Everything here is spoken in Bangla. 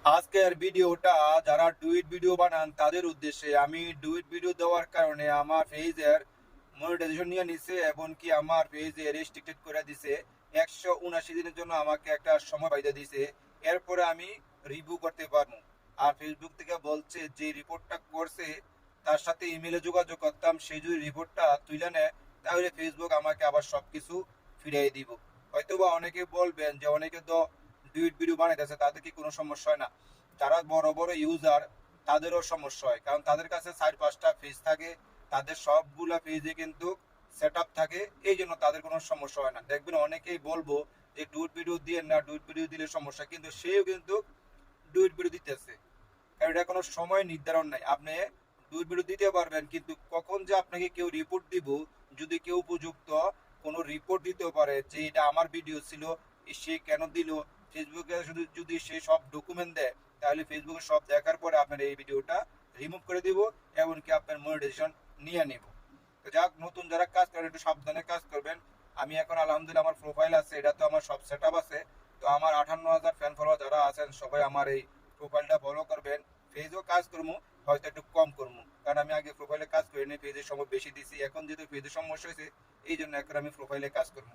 আজকের ভিডিওটা যারা ডুইট ভিডিও বানান তাদের উদ্দেশ্যে। আমি ডুইট ভিডিও দেওয়ার কারণে আমার পেজের মনিটাইজেশন নিয়ে নিছে এবং কি আমার পেজে রেস্ট্রিক্টেড করে দিছে। 179 দিনের জন্য আমাকে একটা সময় বাইরে দিছে, এরপরে আমি রিভিউ করতে পারবো। আর ফেসবুক থেকে বলছে যে রিপোর্টটা করছে তার সাথে ইমেলে যোগাযোগ করতাম, সেই যদি রিপোর্টটা তুলে নেয় তাহলে ফেসবুক আমাকে আবার সবকিছু ফিরিয়ে দিব। হয়তোবা অনেকে বলবেন যে অনেকে তো ডুইট ভিডিও বানাইতেছে, তাদের কি কোনো সমস্যা হয় না? যারা বড় বড় ইউজার তাদেরও সমস্যা হয়, কারণ তাদের কাছে 4-5টা পেজ থাকে, তাদের সবগুলা পেজে কিন্তু সেট আপ থাকে, এই জন্য তাদের কোনো সমস্যা হয় না। দেখবেন অনেকেই বলবো যে ডুইট ভিডিও দিয়ে না, ডুইট ভিডিও দিলে সমস্যা, কিন্তু সেও কিন্তু ডুইট ভিডিও দিতেছে। কারণ এটা কোনো সময় নির্ধারণ নাই। আপনি ডুইট ভিডিও দিতে পারবেন, কিন্তু কখন যে আপনাকে কেউ রিপোর্ট দিব, যদি কেউ উপযুক্ত কোনো রিপোর্ট দিতে পারে যে এটা আমার ভিডিও ছিল, সে কেন দিল, ফেসবুকে শুধু যদি সে সব ডকুমেন্ট দেয় তাহলে ফেসবুকে সব দেখার পরে আপনার এই ভিডিওটা রিমুভ করে দিব, এমনকি আপনার মনিটাইজেশন নিয়ে নেব। তো যাক, নতুন যারা কাজ করেন একটু সাবধানে কাজ করবেন। আমি এখন আলহামদুলিল্লাহ আমার প্রোফাইল আছে, এটা তো আমার সব সেট আপ আছে। তো আমার 58,000 ফ্যান ফলোয়ার যারা আছেন সবাই আমার এই প্রোফাইলটা ফলো করবেন। পেজও কাজ করবো, হয়তো একটু কম করবো, কারণ আমি আগে প্রোফাইলে কাজ করিনি, পেজের সময় বেশি দিছি। এখন যেহেতু পেজের সমস্যা হয়েছে এই জন্য এখন আমি প্রোফাইলে কাজ করবো।